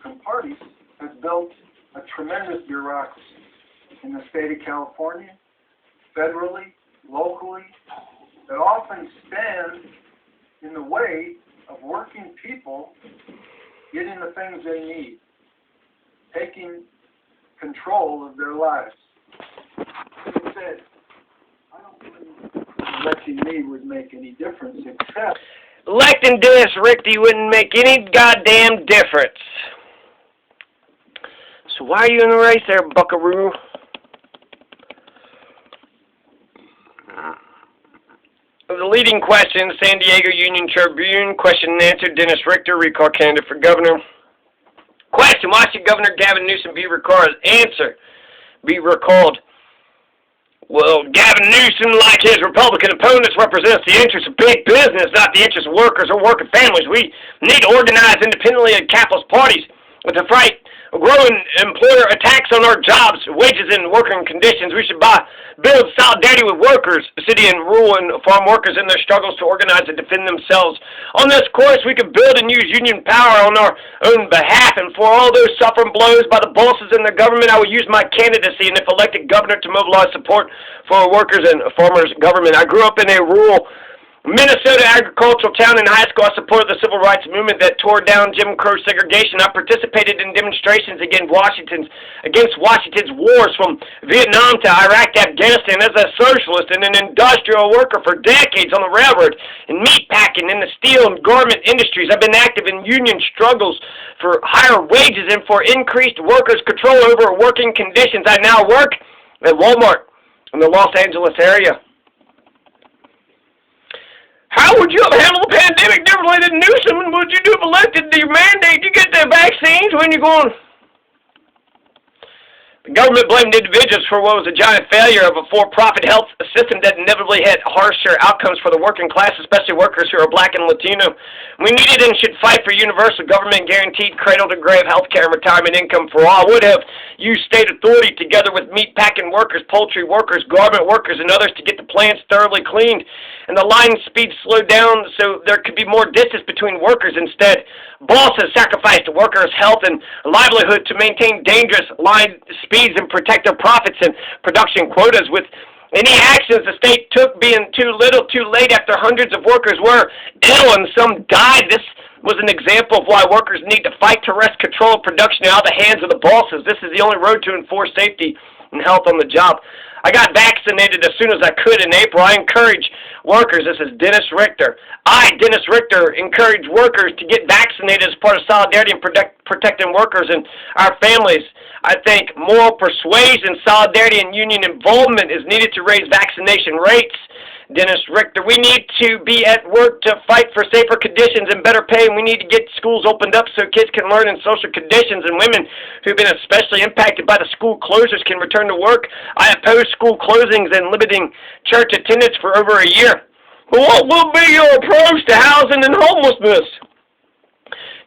Republican Party has built a tremendous bureaucracy in the state of California, federally, locally, that often stand in the way of working people getting the things they need, taking control of their lives. He said, I don't believe electing me would make any difference except... Electing Dennis Richter wouldn't make any goddamn difference. So why are you in the race there, buckaroo? The leading question, San Diego Union Tribune, question and answer, Dennis Richter, recall candidate for governor. Question, why should Governor Gavin Newsom be recalled? Answer, be recalled. Well, Gavin Newsom, like his Republican opponents, represents the interests of big business, not the interests of workers or working families. We need to organize independently of capitalist parties with the fight growing employer attacks on our jobs, wages, and working conditions. We should build solidarity with workers, city and rural and farm workers in their struggles to organize and defend themselves. On this course, we can build and use union power on our own behalf, and for all those suffering blows by the bosses in the government, I will use my candidacy and if elected governor to mobilize support for workers and farmers' government. I grew up in a rural Minnesota agricultural town. In high school, I supported the civil rights movement that tore down Jim Crow segregation. I participated in demonstrations against Washington's wars from Vietnam to Iraq to Afghanistan as a socialist and an industrial worker for decades on the railroad, in meatpacking, in the steel and garment industries. I've been active in union struggles for higher wages and for increased workers' control over working conditions. I now work at Walmart in the Los Angeles area. How would you have handled the pandemic differently than Newsom? And would you do if elected your mandate? You get the vaccines when you're going? The government blamed individuals for what was a giant failure of a for-profit health system that inevitably had harsher outcomes for the working class, especially workers who are black and Latino. We needed and should fight for universal government guaranteed cradle-to-grave health care and retirement income for all. I would have used state authority together with meatpacking workers, poultry workers, garment workers, and others to get the plants thoroughly cleaned and the line speed slowed down so there could be more distance between workers. Instead, bosses sacrificed workers' health and livelihood to maintain dangerous line speeds and protect their profits and production quotas. With any actions the state took being too little, too late after hundreds of workers were ill and some died, this was an example of why workers need to fight to wrest control of production out of the hands of the bosses. This is the only road to enforce safety and health on the job. I got vaccinated as soon as I could in April. I encourage workers, this is Dennis Richter. Dennis Richter, encourage workers to get vaccinated as part of solidarity and protecting workers and our families. I think moral persuasion, solidarity, and union involvement is needed to raise vaccination rates. Dennis Richter, we need to be at work to fight for safer conditions and better pay, and we need to get schools opened up so kids can learn in social conditions, and women who've been especially impacted by the school closures can return to work. I oppose school closings and limiting church attendance for over a year. But what will be your approach to housing and homelessness?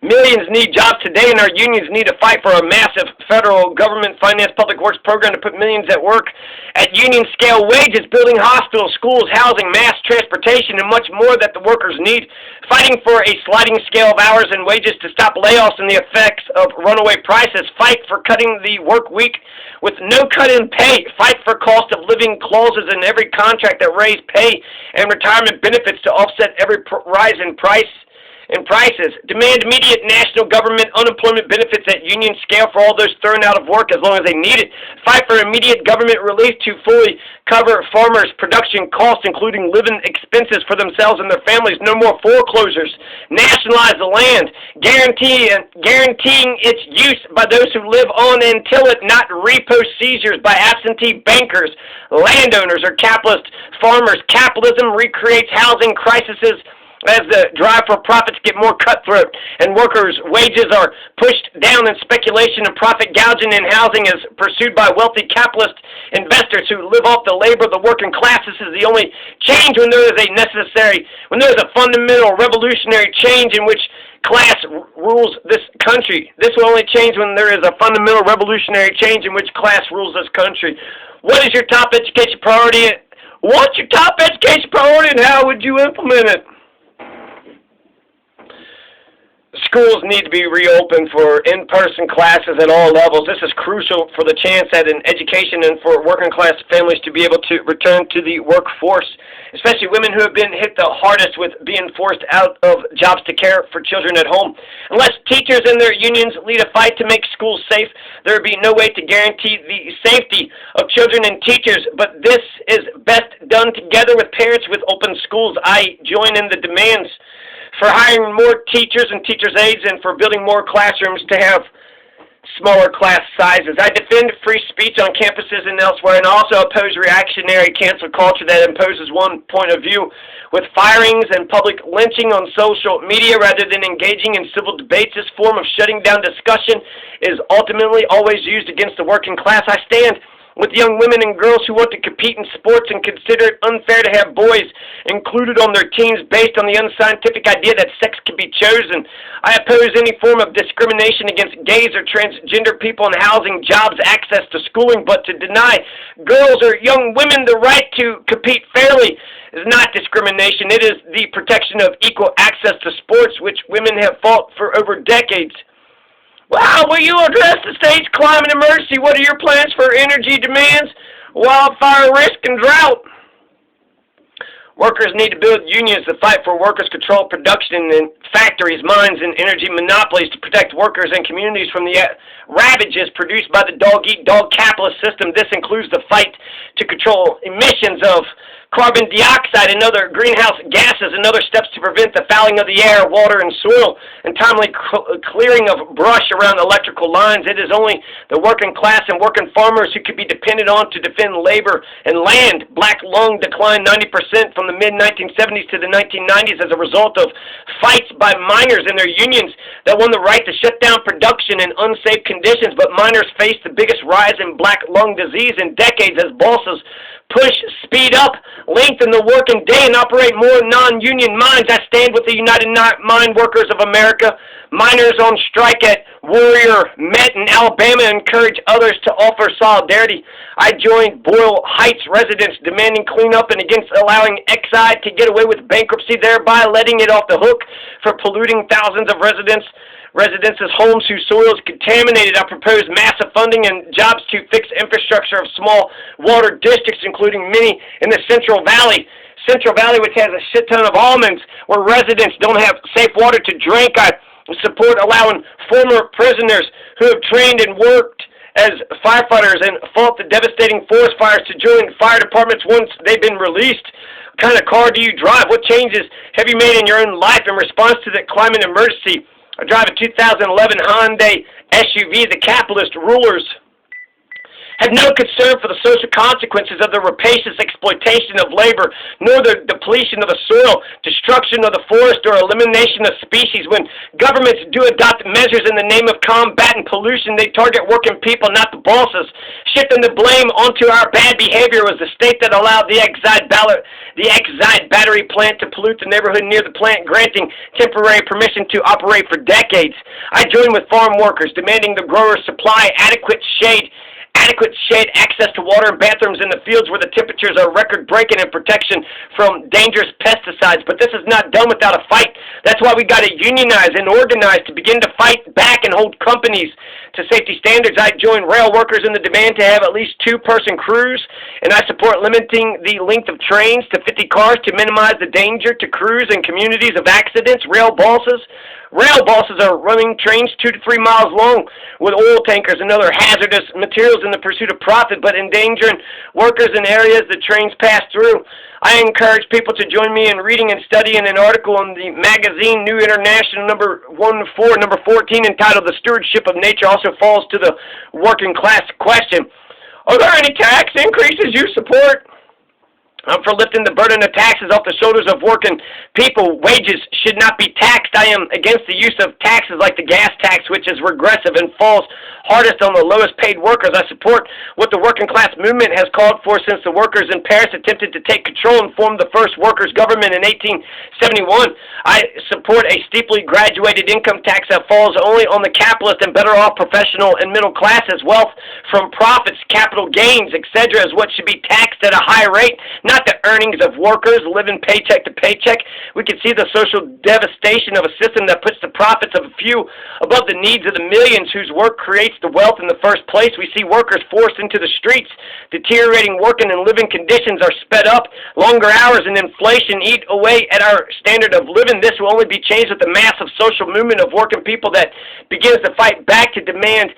Millions need jobs today, and our unions need to fight for a massive federal government-financed public works program to put millions at work at union-scale wages, building hospitals, schools, housing, mass transportation, and much more that the workers need. Fighting for a sliding scale of hours and wages to stop layoffs and the effects of runaway prices. Fight for cutting the work week with no cut in pay. Fight for cost of living clauses in every contract that raise pay and retirement benefits to offset every rise in prices. Demand immediate national government unemployment benefits at union scale for all those thrown out of work as long as they need it. Fight for immediate government relief to fully cover farmers' production costs, including living expenses for themselves and their families. No more foreclosures. Nationalize the land, guaranteeing its use by those who live on and till it, not repo seizures by absentee bankers, landowners, or capitalist farmers. Capitalism recreates housing crises as the drive for profits get more cutthroat and workers' wages are pushed down and speculation and profit gouging in housing is pursued by wealthy capitalist investors who live off the labor of the working class. This is the only change when there is a fundamental revolutionary change in which class rules this country. This will only change when there is a fundamental revolutionary change in which class rules this country. What is your top education priority? What's your top education priority and how would you implement it? Schools need to be reopened for in-person classes at all levels. This is crucial for the chance at an education and for working-class families to be able to return to the workforce, especially women who have been hit the hardest with being forced out of jobs to care for children at home. Unless teachers and their unions lead a fight to make schools safe, there will be no way to guarantee the safety of children and teachers, but this is best done together with parents with open schools. I join in the demands for hiring more teachers and teachers' aides and for building more classrooms to have smaller class sizes. I defend free speech on campuses and elsewhere, and also oppose reactionary cancel culture that imposes one point of view. With firings and public lynching on social media rather than engaging in civil debates, this form of shutting down discussion is ultimately always used against the working class. I stand with young women and girls who want to compete in sports and consider it unfair to have boys included on their teams based on the unscientific idea that sex can be chosen. I oppose any form of discrimination against gays or transgender people in housing, jobs, access to schooling, but to deny girls or young women the right to compete fairly is not discrimination. It is the protection of equal access to sports, which women have fought for over decades. Wow, will you address the state's climate emergency? What are your plans for energy demands, wildfire risk, and drought? Workers need to build unions to fight for workers' controlled production in factories, mines, and energy monopolies to protect workers and communities from the ravages produced by the dog-eat-dog capitalist system. This includes the fight to control emissions of carbon dioxide and other greenhouse gases, and other steps to prevent the fouling of the air, water, and soil, and timely clearing of brush around electrical lines. It is only the working class and working farmers who could be depended on to defend labor and land. Black lung declined 90% from the mid-1970s to the 1990s as a result of fights by miners and their unions that won the right to shut down production in unsafe conditions. But miners faced the biggest rise in black lung disease in decades as bosses push, speed up, lengthen the working day, and operate more non-union mines. I stand with the United Mine Workers of America. Miners on strike at Warrior Met in Alabama encourage others to offer solidarity. I joined Boyle Heights residents demanding cleanup and against allowing Exide to get away with bankruptcy, thereby letting it off the hook for polluting thousands of residents' homes whose soil is contaminated. I propose massive funding and jobs to fix infrastructure of small water districts, including many in the Central Valley. Central Valley, which has a shit ton of almonds, where residents don't have safe water to drink. I support allowing former prisoners who have trained and worked as firefighters and fought the devastating forest fires to join fire departments once they've been released. What kind of car do you drive? What changes have you made in your own life in response to the climate emergency? I drive a 2011 Hyundai SUV. The capitalist rulers have no concern for the social consequences of the rapacious exploitation of labor, nor the depletion of the soil, destruction of the forest, or elimination of species. When governments do adopt measures in the name of combating pollution, they target working people, not the bosses. Shifting the blame onto our bad behavior was the state that allowed the Exide battery plant to pollute the neighborhood near the plant, granting temporary permission to operate for decades. I join with farm workers, demanding the growers supply adequate shade, access to water and bathrooms in the fields where the temperatures are record-breaking, and protection from dangerous pesticides. But this is not done without a fight. That's why we got to unionize and organize to begin to fight back and hold companies to safety standards. I join rail workers in the demand to have at least two-person crews, and I support limiting the length of trains to 50 cars to minimize the danger to crews and communities of accidents. Rail bosses are running trains 2 to 3 miles long with oil tankers and other hazardous materials in the pursuit of profit, but endangering workers in areas the trains pass through. I encourage people to join me in reading and studying an article in the magazine New International number 14, entitled "The Stewardship of Nature Also Falls to the Working Class Question." Are there any tax increases you support? I'm for lifting the burden of taxes off the shoulders of working people. Wages should not be taxed. I am against the use of taxes like the gas tax, which is regressive and falls hardest on the lowest paid workers. I support what the working class movement has called for since the workers in Paris attempted to take control and form the first workers' government in 1871. I support a steeply graduated income tax that falls only on the capitalist and better off professional and middle classes. Wealth from profits, capital gains, etc. is what should be taxed at a high rate, not not the earnings of workers living paycheck to paycheck. We can see the social devastation of a system that puts the profits of a few above the needs of the millions whose work creates the wealth in the first place. We see workers forced into the streets. Deteriorating working and living conditions are sped up. Longer hours and inflation eat away at our standard of living. This will only be changed with the massive social movement of working people that begins to fight back to demand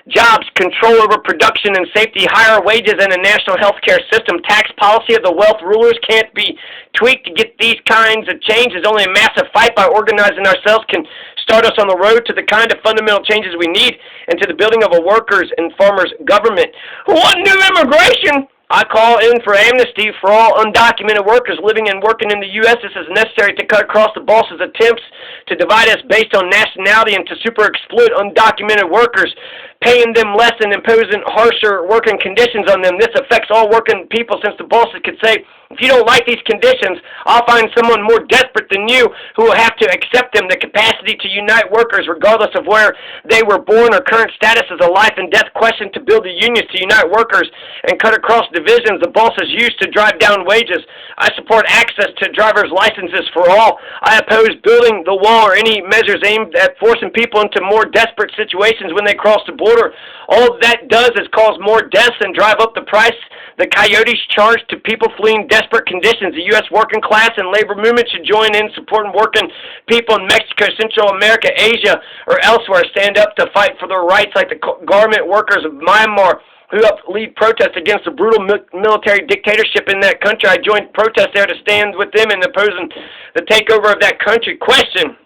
jobs, control over production and safety, higher wages, and a national health care system. Tax policy of the wealth rulers can't be tweaked to get these kinds of changes. Only a massive fight by organizing ourselves can start us on the road to the kind of fundamental changes we need and to the building of a workers' and farmers' government. Who want new immigration? I call in for amnesty for all undocumented workers living and working in the U.S. This is necessary to cut across the boss's attempts to divide us based on nationality and to super exploit undocumented workers, paying them less and imposing harsher working conditions on them. This affects all working people since the bosses could say, if you don't like these conditions, I'll find someone more desperate than you who will have to accept them. The capacity to unite workers, regardless of where they were born or current status, is a life and death question. To build the unions to unite workers and cut across divisions the bosses use to drive down wages. I support access to driver's licenses for all. I oppose building the wall or any measures aimed at forcing people into more desperate situations when they cross the border. All that does is cause more deaths and drive up the price the coyotes charge to people fleeing desperate conditions. The U.S. working class and labor movement should join in supporting working people in Mexico, Central America, Asia, or elsewhere. Stand up to fight for their rights like the garment workers of Myanmar who helped lead protests against the brutal military dictatorship in that country. I joined protests there to stand with them in opposing the takeover of that country. Question: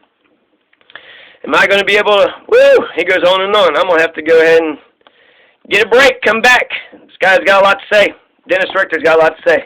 am I going to be able to, he goes on and on. I'm going to have to go ahead and get a break, come back. This guy's got a lot to say. Dennis Richter's got a lot to say.